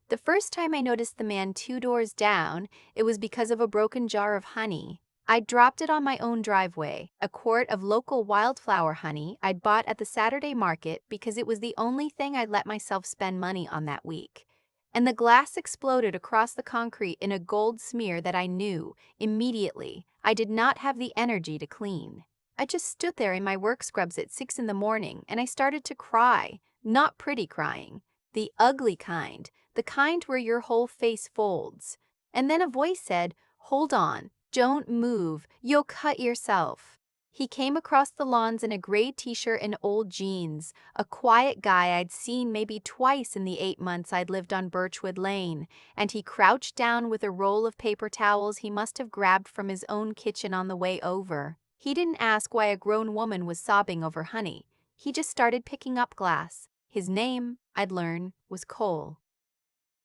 The first time I noticed the man 2 doors down, it was because of a broken jar of honey. I dropped it on my own driveway, a quart of local wildflower honey I'd bought at the Saturday market because it was the only thing I'd let myself spend money on that week. And the glass exploded across the concrete in a gold smear that I knew, immediately, I did not have the energy to clean. I just stood there in my work scrubs at 6 in the morning and I started to cry, not pretty crying, the ugly kind, the kind where your whole face folds. And then a voice said, "Hold on, don't move, you'll cut yourself." He came across the lawns in a gray t-shirt and old jeans, a quiet guy I'd seen maybe twice in the 8 months I'd lived on Birchwood Lane, and he crouched down with a roll of paper towels he must have grabbed from his own kitchen on the way over. He didn't ask why a grown woman was sobbing over honey. He just started picking up glass. His name, I'd learn, was Cole.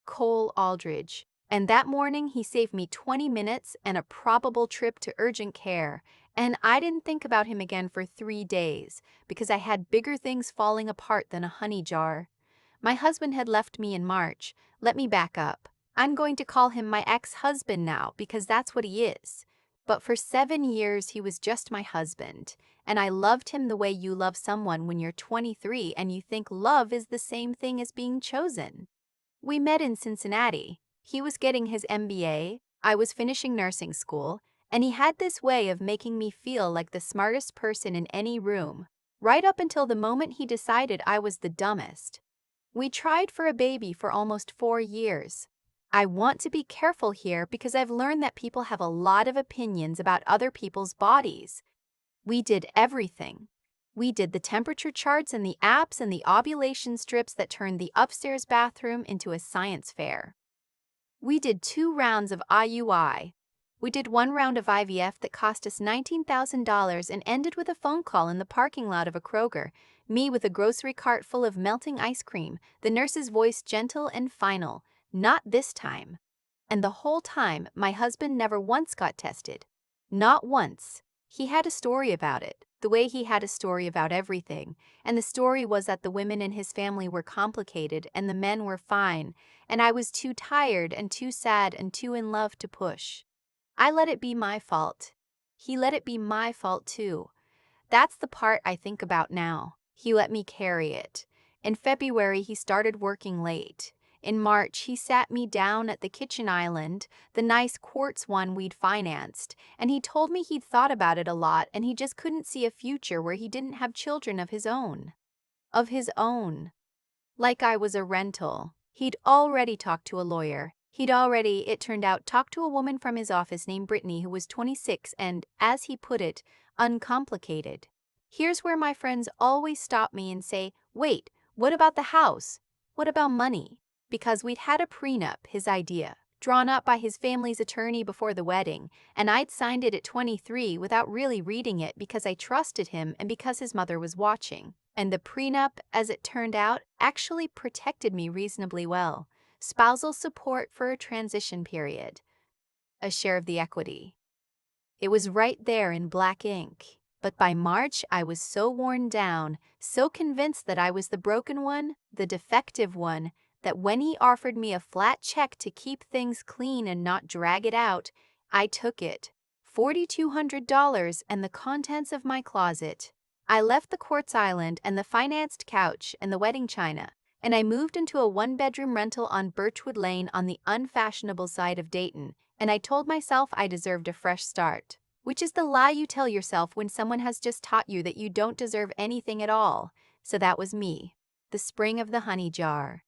Cole Aldridge. And that morning he saved me 20 minutes and a probable trip to urgent care. And I didn't think about him again for 3 days because I had bigger things falling apart than a honey jar. My husband had left me in March. Let me back up. I'm going to call him my ex-husband now because that's what he is. But for 7 years he was just my husband. And I loved him the way you love someone when you're 23 and you think love is the same thing as being chosen. We met in Cincinnati. He was getting his MBA, I was finishing nursing school, and he had this way of making me feel like the smartest person in any room, right up until the moment he decided I was the dumbest. We tried for a baby for almost 4 years. I want to be careful here because I've learned that people have a lot of opinions about other people's bodies. We did everything. We did the temperature charts and the apps and the ovulation strips that turned the upstairs bathroom into a science fair. We did 2 rounds of IUI. We did 1 round of IVF that cost us $19,000 and ended with a phone call in the parking lot of a Kroger, me with a grocery cart full of melting ice cream, the nurse's voice gentle and final, "Not this time." And the whole time, my husband never once got tested. Not once. He had a story about it, the way he had a story about everything, and the story was that the women in his family were complicated and the men were fine, and I was too tired and too sad and too in love to push. I let it be my fault. He let it be my fault too. That's the part I think about now. He let me carry it. In February, he started working late. In March, he sat me down at the kitchen island, the nice quartz one we'd financed, and he told me he'd thought about it a lot and he just couldn't see a future where he didn't have children of his own. Of his own. Like I was a rental. He'd already talked to a lawyer. He'd already, it turned out, talked to a woman from his office named Brittany who was 26 and, as he put it, uncomplicated. Here's where my friends always stop me and say, "Wait, what about the house? What about money?" Because we'd had a prenup, his idea, drawn up by his family's attorney before the wedding, and I'd signed it at 23 without really reading it because I trusted him and because his mother was watching. And the prenup, as it turned out, actually protected me reasonably well. Spousal support for a transition period. A share of the equity. It was right there in black ink. But by March, I was so worn down, so convinced that I was the broken one, the defective one, that when he offered me a flat check to keep things clean and not drag it out, I took it. $4,200 and the contents of my closet. I left the quartz island and the financed couch and the wedding china, and I moved into a 1-bedroom rental on Birchwood Lane on the unfashionable side of Dayton, and I told myself I deserved a fresh start. Which is the lie you tell yourself when someone has just taught you that you don't deserve anything at all. So that was me. The spring of the honey jar.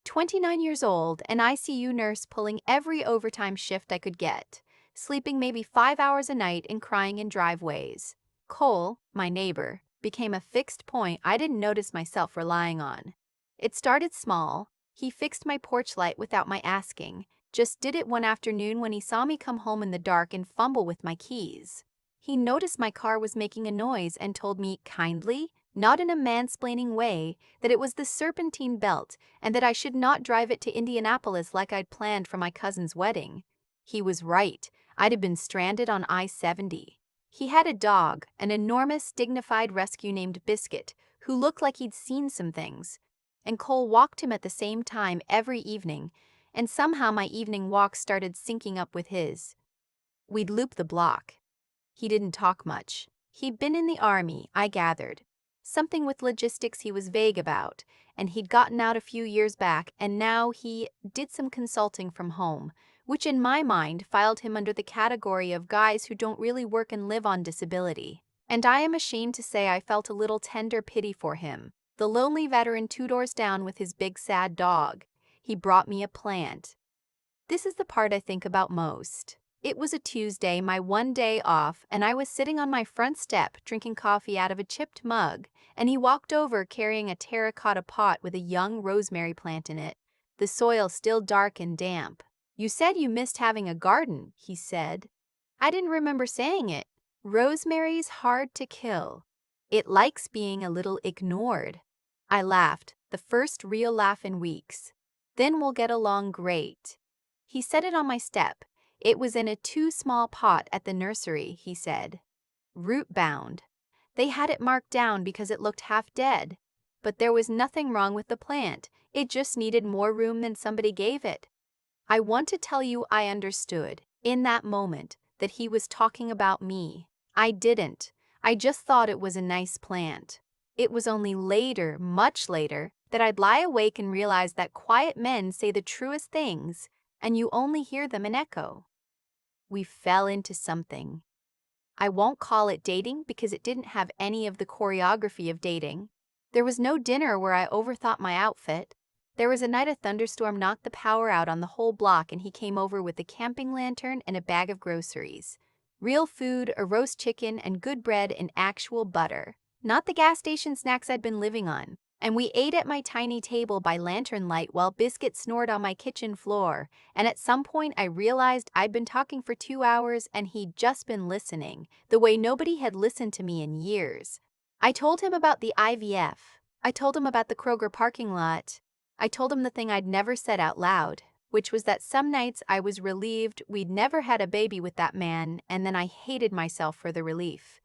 29 years old, an ICU nurse pulling every overtime shift I could get, sleeping maybe 5 hours a night and crying in driveways. Cole, my neighbor, became a fixed point I didn't notice myself relying on. It started small. He fixed my porch light without my asking, just did it one afternoon when he saw me come home in the dark and fumble with my keys. He noticed my car was making a noise and told me kindly, not in a mansplaining way, that it was the serpentine belt and that I should not drive it to Indianapolis like I'd planned for my cousin's wedding. He was right. I'd have been stranded on I-70. He had a dog, an enormous, dignified rescue named Biscuit, who looked like he'd seen some things. and Cole walked him at the same time every evening, and somehow my evening walks started syncing up with his. We'd loop the block. He didn't talk much. He'd been in the army, I gathered. Something with logistics he was vague about, and he'd gotten out a few years back, and now he did some consulting from home, which in my mind filed him under the category of guys who don't really work and live on disability. And I am ashamed to say I felt a little tender pity for him, the lonely veteran 2 doors down with his big sad dog. He brought me a plant. This is the part I think about most. It was a Tuesday, my one day off, and I was sitting on my front step drinking coffee out of a chipped mug, and he walked over carrying a terracotta pot with a young rosemary plant in it, the soil still dark and damp. "You said you missed having a garden," he said. I didn't remember saying it. Rosemary's hard to kill. It likes being a little ignored. I laughed, the first real laugh in weeks. "Then we'll get along great." He set it on my step. It was in a too small pot at the nursery, he said. Root-bound. They had it marked down because it looked half dead. But there was nothing wrong with the plant. It just needed more room than somebody gave it. I want to tell you I understood, in that moment, that he was talking about me. I didn't. I just thought it was a nice plant. It was only later, much later, that I'd lie awake and realize that quiet men say the truest things, and you only hear them in echo. We fell into something. I won't call it dating because it didn't have any of the choreography of dating. There was no dinner where I overthought my outfit. There was a night a thunderstorm knocked the power out on the whole block and he came over with a camping lantern and a bag of groceries. Real food, a roast chicken, and good bread and actual butter. Not the gas station snacks I'd been living on. And we ate at my tiny table by lantern light while Biscuit snored on my kitchen floor, and at some point I realized I'd been talking for 2 hours and he'd just been listening, the way nobody had listened to me in years. I told him about the IVF. I told him about the Kroger parking lot. I told him the thing I'd never said out loud, which was that some nights I was relieved we'd never had a baby with that man, and then I hated myself for the relief.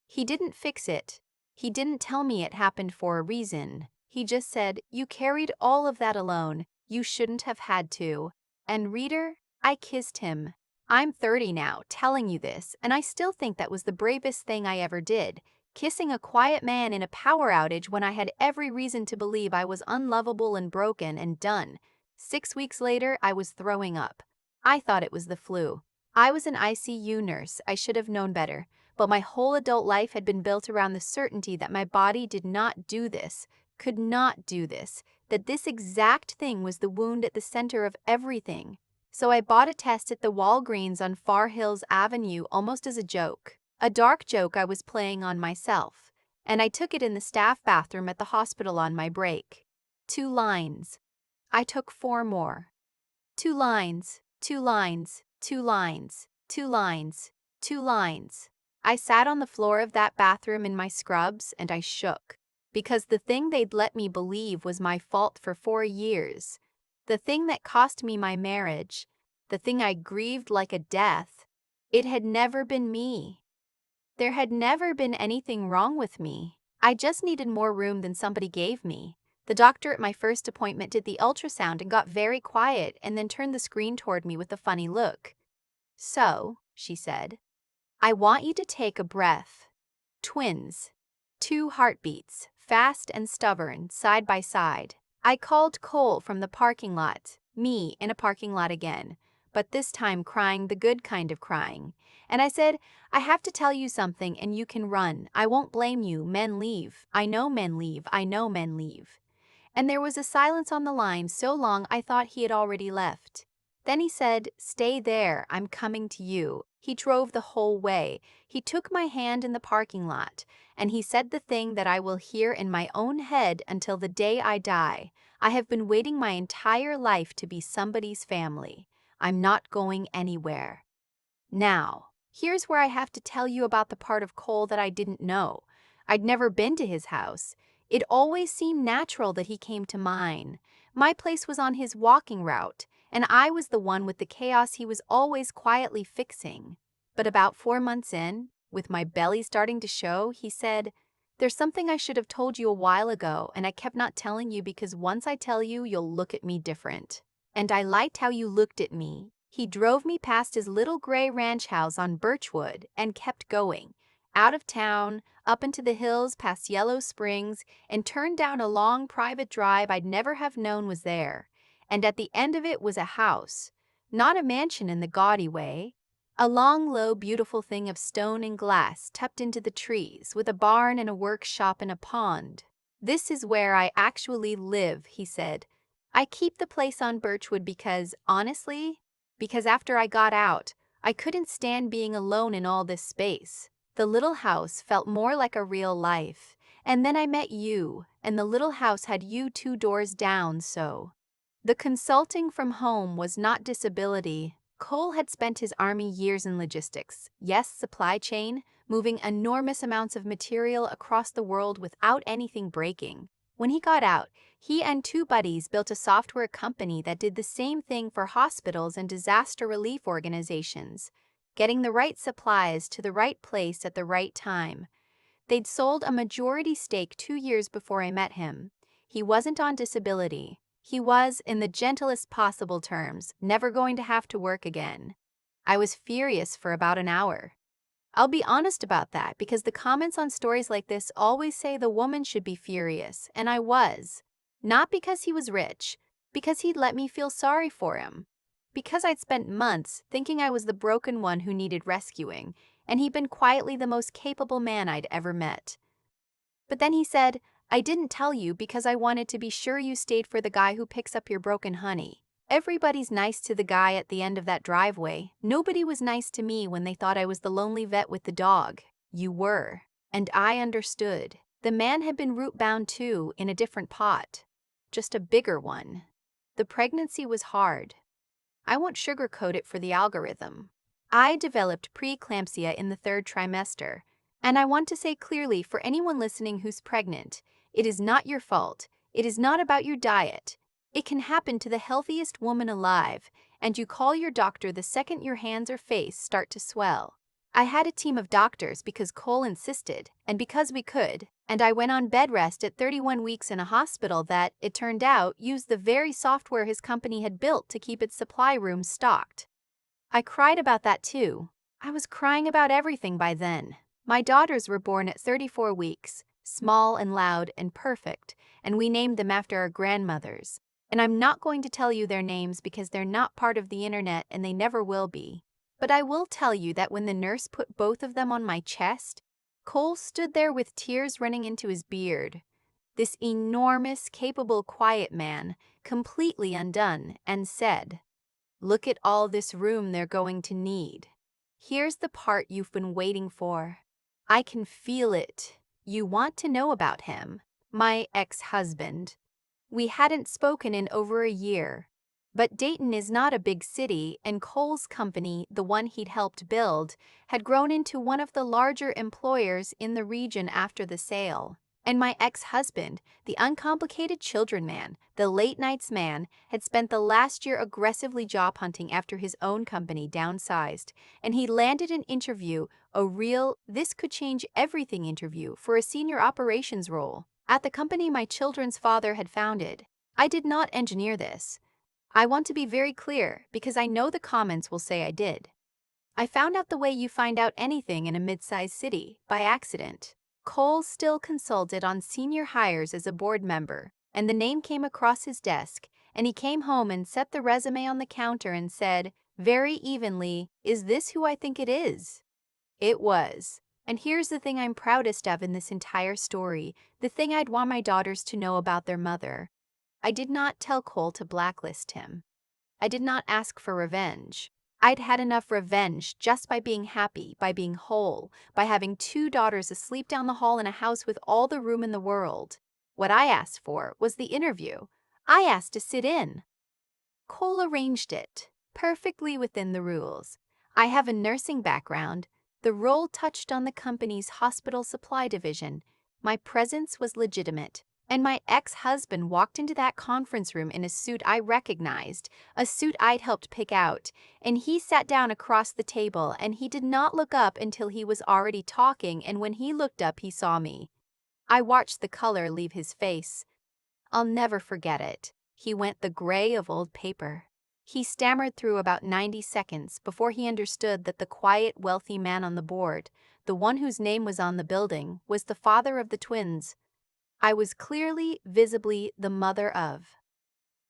He didn't fix it. He didn't tell me it happened for a reason. He just said, "You carried all of that alone. You shouldn't have had to." And reader, I kissed him. I'm 30 now, telling you this, and I still think that was the bravest thing I ever did, kissing a quiet man in a power outage when I had every reason to believe I was unlovable and broken and done. 6 weeks later, I was throwing up. I thought it was the flu. I was an ICU nurse. I should have known better. But my whole adult life had been built around the certainty that my body did not do this, could not do this, that this exact thing was the wound at the center of everything. So I bought a test at the Walgreens on Far Hills Avenue almost as a joke, a dark joke I was playing on myself, and I took it in the staff bathroom at the hospital on my break. 2 lines. I took 4 more. 2 lines, 2 lines, 2 lines, 2 lines, 2 lines. I sat on the floor of that bathroom in my scrubs and I shook, because the thing they'd let me believe was my fault for 4 years, the thing that cost me my marriage, the thing I grieved like a death, it had never been me. There had never been anything wrong with me. I just needed more room than somebody gave me. The doctor at my first appointment did the ultrasound and got very quiet and then turned the screen toward me with a funny look. "So," she said, "I want you to take a breath. Twins. 2 heartbeats, fast and stubborn, side by side." I called Cole from the parking lot, me in a parking lot again, but this time crying the good kind of crying. And I said, "I have to tell you something and you can run. I won't blame you. Men leave. I know men leave. I know men leave." And there was a silence on the line so long I thought he had already left. Then he said, "Stay there, I'm coming to you." He drove the whole way. He took my hand in the parking lot, and he said the thing that I will hear in my own head until the day I die. I have been waiting my entire life to be somebody's family. I'm not going anywhere. Now, here's where I have to tell you about the part of Cole that I didn't know. I'd never been to his house. It always seemed natural that he came to mine. My place was on his walking route, and I was the one with the chaos he was always quietly fixing. But about 4 months in, with my belly starting to show, he said, There's something I should have told you a while ago, and I kept not telling you because once I tell you, you'll look at me different. And I liked how you looked at me. He drove me past his little gray ranch house on Birchwood and kept going. Out of town, up into the hills past Yellow Springs, and turned down a long private drive I'd never have known was there. And at the end of it was a house. Not a mansion in the gaudy way. A long, low, beautiful thing of stone and glass tucked into the trees, with a barn and a workshop and a pond. "This is where I actually live," he said. "I keep the place on Birchwood because, honestly, because after I got out, I couldn't stand being alone in all this space. The little house felt more like a real life. And then I met you, and the little house had you 2 doors down, so." The consulting from home was not disability. Cole had spent his army years in logistics, yes, supply chain, moving enormous amounts of material across the world without anything breaking. When he got out, he and 2 buddies built a software company that did the same thing for hospitals and disaster relief organizations, getting the right supplies to the right place at the right time. They'd sold a majority stake 2 years before I met him. He wasn't on disability. He was, in the gentlest possible terms, never going to have to work again. I was furious for about an hour. I'll be honest about that because the comments on stories like this always say the woman should be furious, and I was. Not because he was rich, because he'd let me feel sorry for him. Because I'd spent months thinking I was the broken one who needed rescuing, and he'd been quietly the most capable man I'd ever met. But then he said, "I didn't tell you because I wanted to be sure you stayed for the guy who picks up your broken honey." Everybody's nice to the guy at the end of that driveway. Nobody was nice to me when they thought I was the lonely vet with the dog. You were. And I understood. The man had been root-bound too, in a different pot. Just a bigger one. The pregnancy was hard. I won't sugarcoat it for the algorithm. I developed preeclampsia in the 3rd trimester. And I want to say clearly for anyone listening who's pregnant, it is not your fault. It is not about your diet. It can happen to the healthiest woman alive, and you call your doctor the second your hands or face start to swell. I had a team of doctors because Cole insisted, and because we could, and I went on bed rest at 31 weeks in a hospital that, it turned out, used the very software his company had built to keep its supply rooms stocked. I cried about that too. I was crying about everything by then. My daughters were born at 34 weeks, small and loud and perfect, and we named them after our grandmothers. And I'm not going to tell you their names because they're not part of the internet and they never will be. But I will tell you that when the nurse put both of them on my chest, Cole stood there with tears running into his beard. This enormous, capable, quiet man, completely undone, and said, "Look at all this room they're going to need. Here's the part you've been waiting for. I can feel it. You want to know about him, my ex-husband." We hadn't spoken in over a year. But Dayton is not a big city, and Cole's company, the one he'd helped build, had grown into one of the larger employers in the region after the sale. And my ex-husband, the uncomplicated children man, the late nights man, had spent the last year aggressively job hunting after his own company downsized, and he landed an interview, a real this-could-change-everything interview for a senior operations role at the company my children's father had founded. I did not engineer this. I want to be very clear because I know the comments will say I did. I found out the way you find out anything in a mid-sized city, by accident. Cole still consulted on senior hires as a board member, and the name came across his desk, and he came home and set the resume on the counter and said, very evenly, "Is this who I think it is?" It was. And here's the thing I'm proudest of in this entire story, the thing I'd want my daughters to know about their mother. I did not tell Cole to blacklist him. I did not ask for revenge. I'd had enough revenge just by being happy, by being whole, by having 2 daughters asleep down the hall in a house with all the room in the world. What I asked for was the interview. I asked to sit in. Cole arranged it, perfectly within the rules. I have a nursing background. The role touched on the company's hospital supply division. My presence was legitimate. And my ex-husband walked into that conference room in a suit I recognized, a suit I'd helped pick out, and he sat down across the table and he did not look up until he was already talking, and when he looked up he saw me. I watched the color leave his face. I'll never forget it. He went the gray of old paper. He stammered through about 90 seconds before he understood that the quiet, wealthy man on the board, the one whose name was on the building, was the father of the twins. I was clearly, visibly the mother of.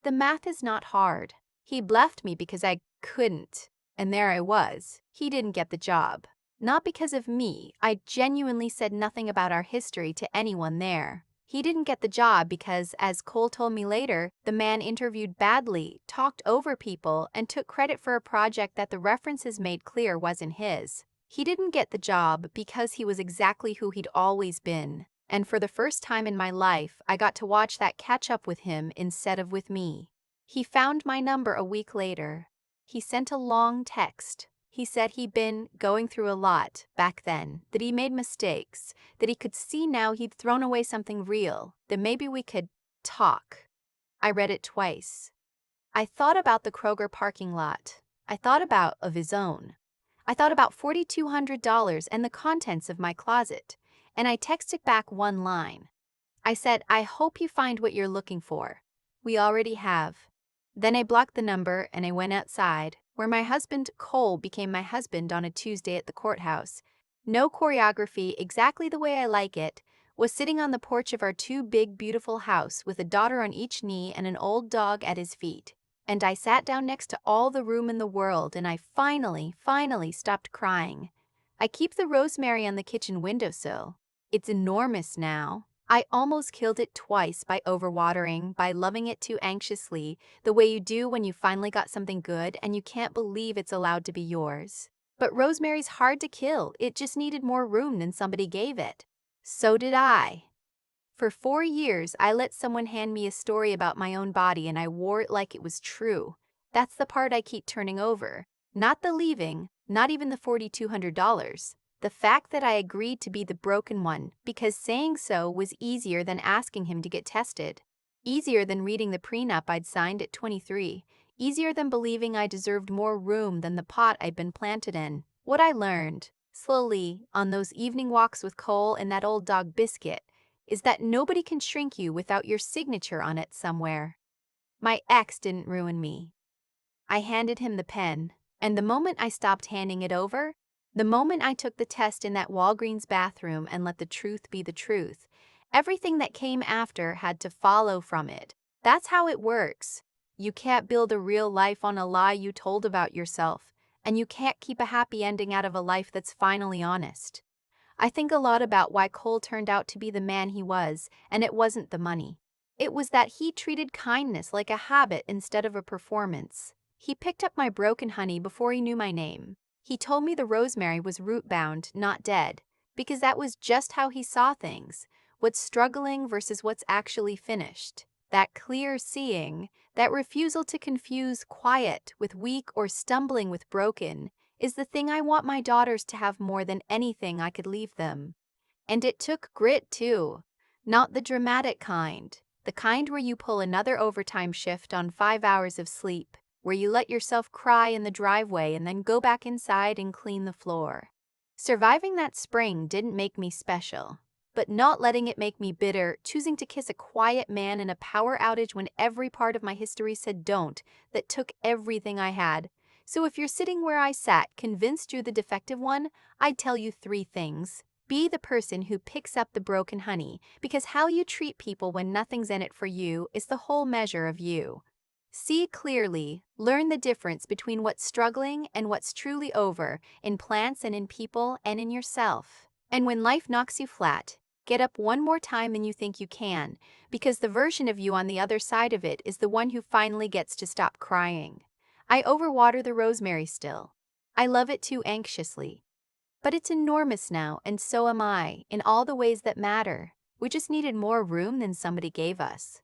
The math is not hard. He left me because I couldn't. And there I was. He didn't get the job. Not because of me. I genuinely said nothing about our history to anyone there. He didn't get the job because, as Cole told me later, the man interviewed badly, talked over people, and took credit for a project that the references made clear wasn't his. He didn't get the job because he was exactly who he'd always been. And for the first time in my life, I got to watch that catch up with him instead of with me. He found my number a week later. He sent a long text. He said he'd been going through a lot back then, that he made mistakes, that he could see now he'd thrown away something real, that maybe we could talk. I read it twice. I thought about the Kroger parking lot. I thought about of his own. I thought about $4,200 and the contents of my closet. And I texted back one line. I said, I hope you find what you're looking for. We already have. Then I blocked the number and I went outside, where my husband, Cole, became my husband on a Tuesday at the courthouse. No choreography, exactly the way I like it, was sitting on the porch of our two big, beautiful house with a daughter on each knee and an old dog at his feet. And I sat down next to all the room in the world and I finally stopped crying. I keep the rosemary on the kitchen windowsill. It's enormous now. I almost killed it twice by overwatering, by loving it too anxiously, the way you do when you finally got something good and you can't believe it's allowed to be yours. But rosemary's hard to kill, it just needed more room than somebody gave it. So did I. For 4 years, I let someone hand me a story about my own body and I wore it like it was true. That's the part I keep turning over. Not the leaving, not even the $4,200. The fact that I agreed to be the broken one because saying so was easier than asking him to get tested. Easier than reading the prenup I'd signed at 23. Easier than believing I deserved more room than the pot I'd been planted in. What I learned, slowly, on those evening walks with Cole and that old dog Biscuit, is that nobody can shrink you without your signature on it somewhere. My ex didn't ruin me. I handed him the pen, and the moment I stopped handing it over, the moment I took the test in that Walgreens bathroom and let the truth be the truth, everything that came after had to follow from it. That's how it works. You can't build a real life on a lie you told about yourself, and you can't keep a happy ending out of a life that's finally honest. I think a lot about why Cole turned out to be the man he was, and it wasn't the money. It was that he treated kindness like a habit instead of a performance. He picked up my broken honey before he knew my name. He told me the rosemary was root-bound, not dead, because that was just how he saw things, what's struggling versus what's actually finished. That clear seeing, that refusal to confuse quiet with weak or stumbling with broken, is the thing I want my daughters to have more than anything I could leave them. And it took grit too, not the dramatic kind, the kind where you pull another overtime shift on 5 hours of sleep, where you let yourself cry in the driveway and then go back inside and clean the floor. Surviving that spring didn't make me special, but not letting it make me bitter, choosing to kiss a quiet man in a power outage when every part of my history said don't, that took everything I had. So if you're sitting where I sat, convinced you're the defective one, I'd tell you 3 things. Be the person who picks up the broken honey, because how you treat people when nothing's in it for you is the whole measure of you. See clearly, learn the difference between what's struggling and what's truly over, in plants and in people and in yourself. And when life knocks you flat, get up one more time than you think you can, because the version of you on the other side of it is the one who finally gets to stop crying. I overwater the rosemary still. I love it too anxiously. But it's enormous now, and so am I, in all the ways that matter. We just needed more room than somebody gave us.